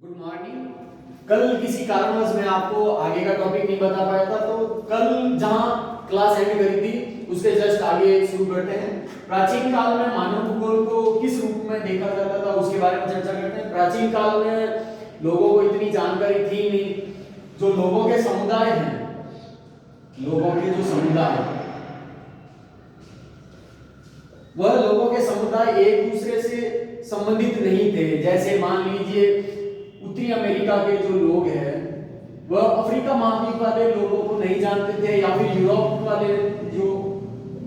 Good morning. कल किसी कारणवश मैं आपको आगे का टॉपिक नहीं बता पाया था, तो कल जहां क्लास एंड करी थी उसके जस्ट आगे शुरू करते हैं। प्राचीन काल में मानव भूगोल को किस रूप में देखा जाता था उसके बारे में चर्चा करते हैं। प्राचीन काल में लोगों को इतनी जानकारी थी नहीं। जो लोगों के समुदाय हैं, लोगों के जो समुदाय, वह लोगों के समुदाय एक दूसरे से संबंधित नहीं थे। जैसे मान लीजिए उत्तरी अमेरिका के जो लोग हैं वह अफ्रीका महाद्वीप वाले लोगों को नहीं जानते थे, या फिर यूरोप वाले जो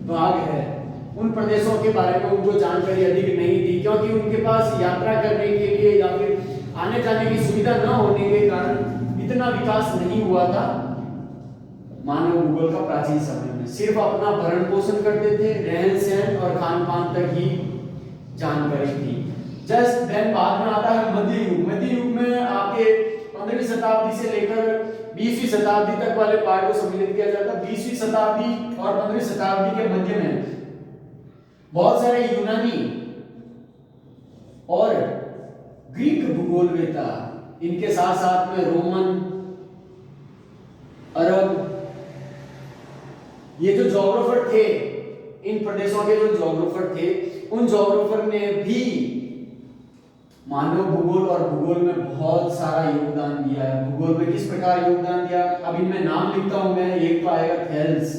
भाग है उन प्रदेशों के बारे में उनको जानकारी अधिक नहीं थी, क्योंकि उनके पास यात्रा करने के लिए या फिर आने जाने की सुविधा न होने के कारण इतना विकास नहीं हुआ था। मानव भूगोल का प्राचीन समय में सिर्फ अपना भरण पोषण करते थे, रहन सहन और खान पान तक ही जानकारी थी। जस्ट देन बाद में आता है मध्य युग। मध्य युग में आपके 15वीं शताब्दी से लेकर 20वीं शताब्दी तक वाले पार्ट को सम्मिलित किया जाता है। 20वीं शताब्दी और 15वीं शताब्दी के मध्य में बहुत सारे यूनानी और ग्रीक भूगोलवेता, इनके साथ साथ में रोमन, अरब, ये जो ज्योग्राफर थे, इन प्रदेशों के जो ज्योग्राफर थे, उन ज्योग्राफर ने भी मानव भूगोल और भूगोल में बहुत सारा योगदान दिया है। भूगोल में किस प्रकार योगदान दिया, अब इनमें नाम लिखता हूं मैं। एक तो आएगा थेल्स,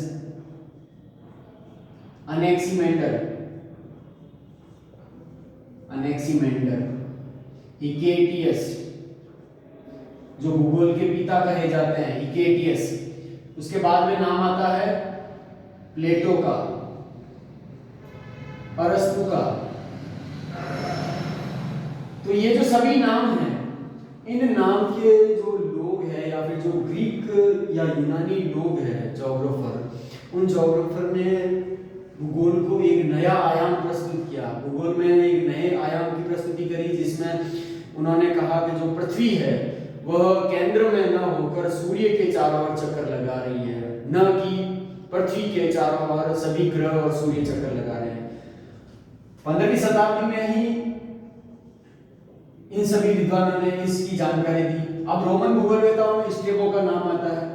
अनेक्सीमेंडर, हिकेटियस, जो भूगोल के पिता कहे जाते हैं, हिकेटियस। उसके बाद में नाम आता है प्लेटो का, अरस्तु का। तो ये जो सभी नाम हैं, इन नाम के जो लोग हैं या फिर जो ग्रीक या यूनानी लोग हैं ज्योग्राफर, उन ज्योग्राफर ने भूगोल को एक नया आयाम प्रस्तुत किया। भूगोल में एक नए आयाम की प्रस्तुति करी, जिसमें उन्होंने कहा कि जो पृथ्वी है वह केंद्र में न होकर सूर्य के चारों ओर चक्कर लगा रही है, न कि पृथ्वी के चारों ओर सभी ग्रह और सूर्य चक्कर लगा रहे हैं। 15वीं शताब्दी में ही इन सभी विद्वानों ने इसकी जानकारी दी। अब रोमन भूगोलवेताओं में स्ट्रेबो का नाम आता है,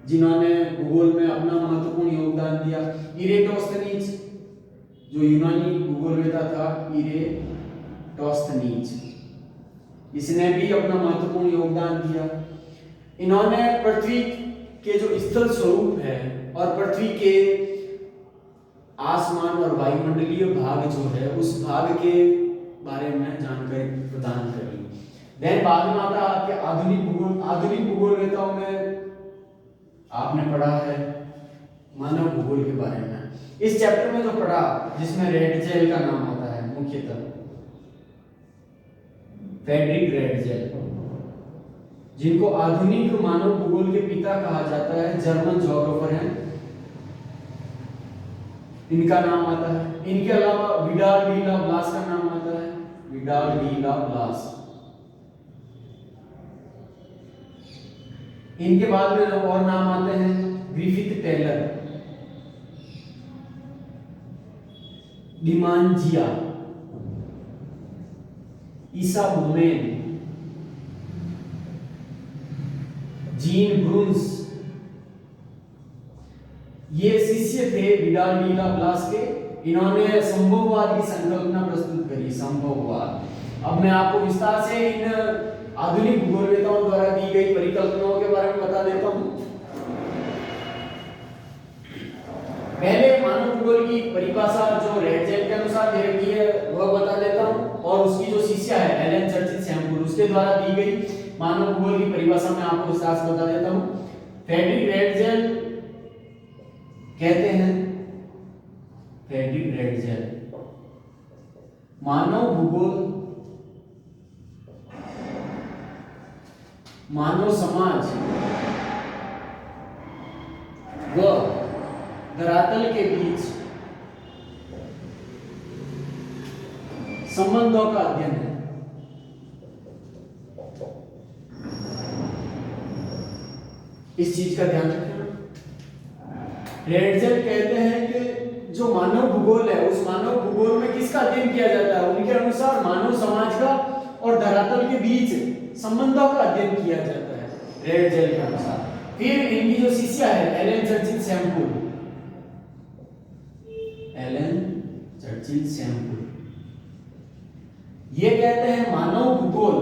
जिन्होंने भूगोल में अपना महत्वपूर्ण योगदान दिया। इरेटोस्थनीज, जो यूनानी भूगोलवेता था, इरेटोस्थनीज, इसने भी अपना महत्वपूर्ण योगदान दिया। इन्होंने पृथ्वी के जो स्थल स्वरूप है और पृथ्वी के आसमान और वायुमंडलीय भाग जो है, उस भाग के बारे में जानकारी प्रदान करी। देन बाद में आता है आपके आधुनिक भूगोल। आधुनिक भूगोलवेताओं में आपने पढ़ा है मानव भूगोल के बारे में। इस चैप्टर में जो पढ़ा, जिसमें रेडजेल का नाम आता है मुख्यतः, फ्रेडरिक रेडजेल, जिनको आधुनिक मानव भूगोल के पिता कहा जाता है, जर्मन ज्योग्राफर हैं, इनका नाम आता है। इनके अलावा विडाल डी ला ब्लास का नाम आता है, विडाल डी ला ब्लास। इनके बाद में और नाम आते हैं ग्रिफिथ टेलर, डिमांजिया, ईसा बुमेन, जीन ब्रून्स। ये शिष्य थे विडाल डी ला ब्लास के। इन्होंने संभववाद की संकल्पना प्रस्तुत करी, संभववाद। अब मैं आपको विस्तार से इन आधुनिक भूगोलवेताओं द्वारा दी गई परिकल्पनाओं के बारे में बता देता हूं। पहले मानव भूगोल की परिभाषा जो रेडजेल के अनुसार दे रखी है वह बता देता हूं, और उसकी जो शिष्य है एलन चर्चिल सैम्पुल, उसके द्वारा दी गई मानव भूगोल की परिभाषा में आपको विस्तार से बता देता हूं। फ्रेडरिक रेडजेल कहते हैं, फ्रेडरिक रेडजेल मानव भूगोल मानव समाज व धरातल के बीच संबंधों का अध्ययन है। इस चीज का ध्यान रखना। रेडजेल कहते हैं कि जो मानव भूगोल है, उस मानव भूगोल में किसका अध्ययन किया जाता है? उनके अनुसार मानव समाज का और धरातल के बीच संबंधों का अध्ययन किया जाता है रेड जेल के अनुसार। फिर इनकी जो शिष्या है Ellen Churchill Semple, Ellen Churchill Semple, ये कहते हैं मानव भूगोल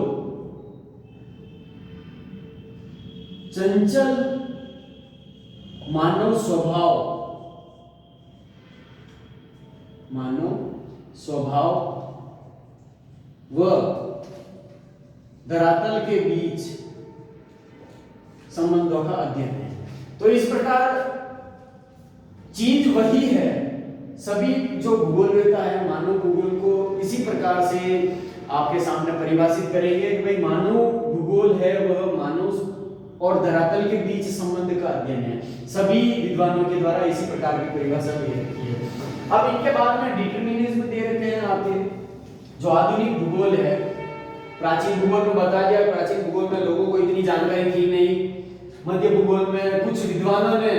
चंचल मानव स्वभाव व धरातल के बीच संबंधों का अध्ययन है। तो इस प्रकार चीज वही है, सभी जो भूगोलवेता है मानव भूगोल को इसी प्रकार से आपके सामने परिभाषित करेंगे कि भाई मानव भूगोल है वह मानव और धरातल के बीच संबंध का अध्ययन है। सभी विद्वानों के द्वारा इसी प्रकार की परिभाषा दे रखी है। अब इनके बाद में डिटरमिनिज्म दे रखे हैं आपके, जो आधुनिक भूगोल है। प्राचीन भूगोल में बता दिया, प्राचीन भूगोल में लोगों को इतनी जानकारी थी नहीं। मध्य भूगोल में कुछ विद्वानों ने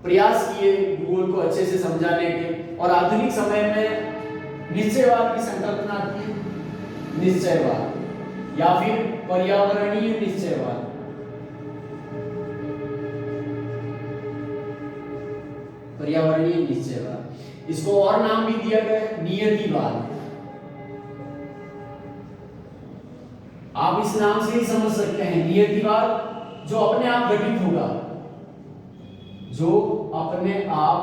प्रयास किए भूगोल को अच्छे से समझाने के, और आधुनिक समय में निश्चयवाद की संकल्पना की, निश्चयवाद या फिर पर्यावरणीय निश्चयवाद। पर्यावरणीय निश्चयवाद, इसको और नाम भी दिया गया है नियतिवाद। आप इस नाम से ही समझ सकते हैं नियतिवाद, जो अपने आप घटित होगा, जो अपने आप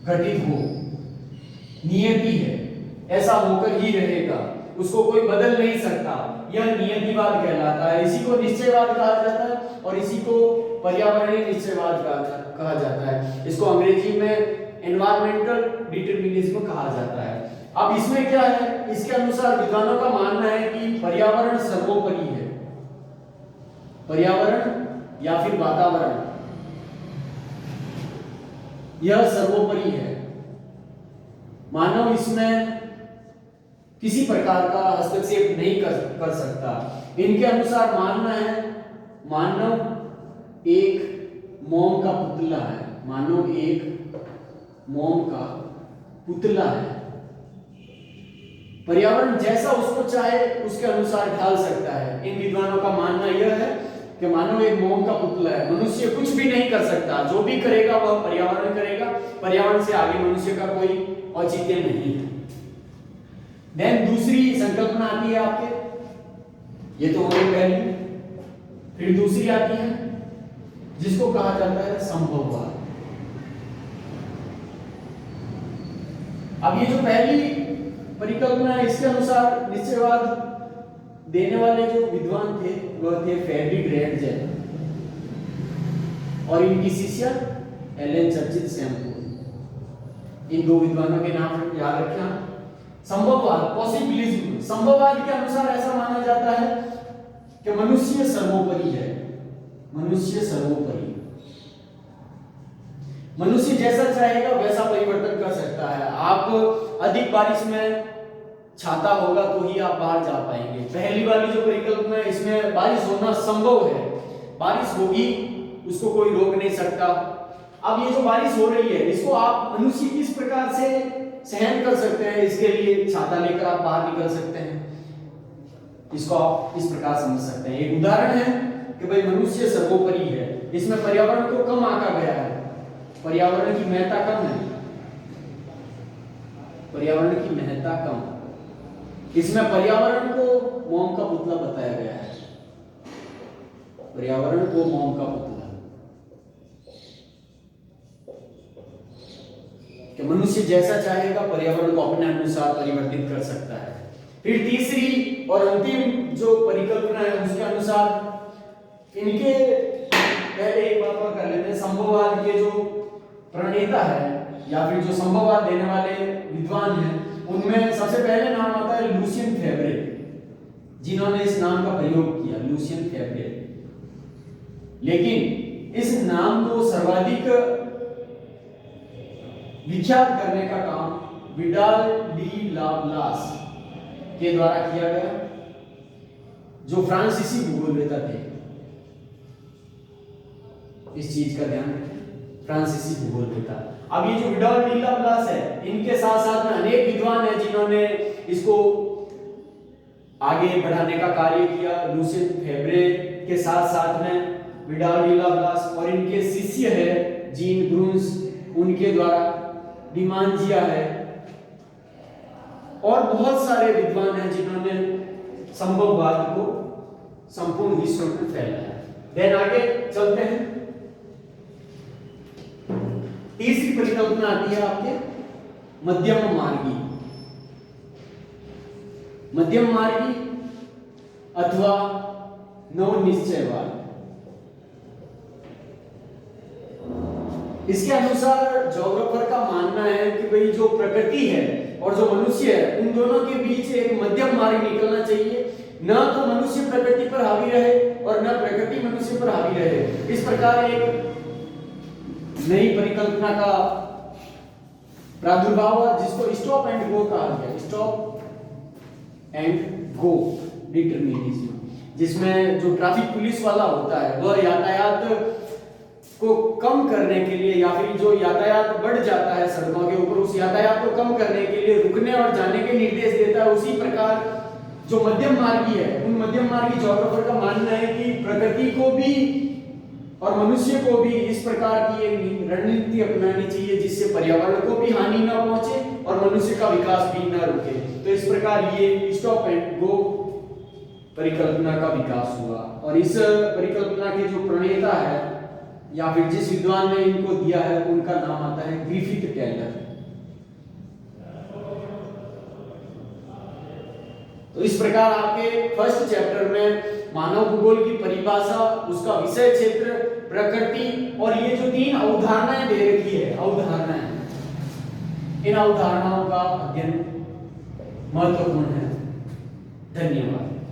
घटित हो, नियति है, ऐसा होकर ही रहेगा, उसको कोई बदल नहीं सकता, यह नियतिवाद कहलाता है। इसी को निश्चयवाद कहा जाता है और इसी को पर्यावरणीय निश्चयवाद कहा जाता है। इसको अंग्रेजी में एनवायरमेंटल डिटरमिनिज्म कहा जाता है। अब इसमें क्या है, इसके अनुसार विद्वानों का मानना है कि पर्यावरण सर्वोपरि है, पर्यावरण या फिर वातावरण यह सर्वोपरि है, मानव इसमें किसी प्रकार का हस्तक्षेप नहीं कर सकता। इनके अनुसार मानना है मानव एक मोम का पुतला है, मानव एक मोम का पुतला है, पर्यावरण जैसा उसको चाहे उसके अनुसार ढाल सकता है। इन विद्वानों का मानना यह है कि मानव एक मोम का पुतला है, मनुष्य कुछ भी नहीं कर सकता, जो भी करेगा वह पर्यावरण करेगा, पर्यावरण से आगे मनुष्य का कोई औचित्य नहीं है। देन दूसरी संकल्पना आती है आपके, ये तो होगी पहली, फिर दूसरी आती है जिसको कहा जाता है संभववाद। अब ये जो पहली परिकल्पना है, इसके अनुसार निश्चयवाद देने वाले जो विद्वान थे वह थे फ्रेडरिक रेडजेल और इनकी शिष्या एलन चर्चिल सैम्पुल। इन दो विद्वानों के नाम याद रखना। संभववाद, पॉसिबिलिज्म, संभववाद के अनुसार ऐसा माना जाता है कि मनुष्य सर्वोपरि है, मनुष्य सर्वोपरि, मनुष्य जैसा चाहेगा वैसा परिवर्तन कर सकता है। आप अधिक बारिश में छाता होगा तो ही आप बाहर जा पाएंगे। पहली वाली जो परिकल्पना है इसमें बारिश होना संभव है, बारिश होगी, उसको कोई रोक नहीं सकता। अब ये जो बारिश हो रही है इसको आप मनुष्य किस प्रकार से सहन कर सकते हैं, इसके लिए छाता लेकर आप बाहर निकल सकते हैं, इसको आप इस प्रकार समझ सकते हैं। एक उदाहरण है कि भाई मनुष्य सर्वोपरि है, इसमें पर्यावरण को कम आंका गया है, पर्यावरण की महत्ता कम है, पर्यावरण की महत्ता कम, इसमें पर्यावरण को मोम का पुतला बताया गया है, पर्यावरण को मोम का पुतला, कि मनुष्य जैसा चाहेगा पर्यावरण को अपने अनुसार परिवर्तित कर सकता है। फिर तीसरी और अंतिम जो परिकल्पना है उसके अनुसार इनके पहले एक बात और कर लेते हैं, संभववाद के जो प्रणेता है या फिर जो संभववाद देने वाले विद्वान हैं उनमें सबसे पहले नाम आता है लुसियन फेब्रे, जिन्होंने इस नाम का प्रयोग किया, लुसियन फेब्रे। लेकिन इस नाम को सर्वाधिक विख्यात करने का काम विडाल डी लाप्लास के द्वारा किया गया, जो फ्रांसीसी भूगोलवेता थे। इस चीज का ध्यान रखें, फ्रांसीसी भूगोलवेता। अब ये जो विडाल डी लाप्लास है, इनके साथ साथ में अनेक विद्वान हैं जिन्होंने इसको आगे बढ़ाने का कार्य किया। लुसियन फेब्रे के साथ साथ में विडाल विला ब्लास और इनके शिष्य है जीन ब्रून्स, उनके द्वारा डिमांजिया है और बहुत सारे विद्वान हैं जिन्होंने संभववाद को संपूर्ण विश्व में फैलाया। देन आगे चलते हैं। तीसरी परिकल्पना आती है आपके मध्यम मार्गी। मध्यम मार्गी अथवा नवनिश्चयवाद। इसके अनुसार ज्योग्राफर का मानना है कि भाई जो प्रकृति है और जो मनुष्य है उन दोनों के बीच एक मध्यम मार्ग निकलना चाहिए। न तो मनुष्य प्रकृति पर हावी रहे और न प्रकृति मनुष्य पर हावी रहे। इस प्रकार एक नई परिकल्पना का प्रादुर्भाव हुआ जिसको स्टॉप एंड गो कहा गया। स्टॉप एंड गो डिटरमिनिज्म, जिसमें जो ट्रैफिक पुलिस वाला होता है वह यातायात को कम करने के लिए या फिर जो यातायात बढ़ जाता है सड़कों के ऊपर उस यातायात को कम करने के लिए रुकने और जाने के निर्देश देता है। उसी प्रकार जो मध्यम मार्गी है उन मध्यम मार्गी ज्योग्राफर का मानना है कि प्रकृति को भी और मनुष्य को भी इस प्रकार की एक रणनीति अपनानी चाहिए जिससे पर्यावरण को भी हानि न पहुंचे और मनुष्य का विकास भी न रुके। तो इस प्रकार ये स्टॉप एंड गो परिकल्पना का विकास हुआ और इस परिकल्पना के जो प्रणेता है या फिर जिस विद्वान ने इनको दिया है उनका नाम आता है ग्रिफिथ टेलर। तो इस प्रकार आपके फर्स्ट चैप्टर में मानव भूगोल की परिभाषा, उसका विषय क्षेत्र, प्रकृति और ये जो तीन अवधारणाएं दे रखी है अवधारणाएं, इन अवधारणाओं का अध्ययन महत्वपूर्ण है। धन्यवाद।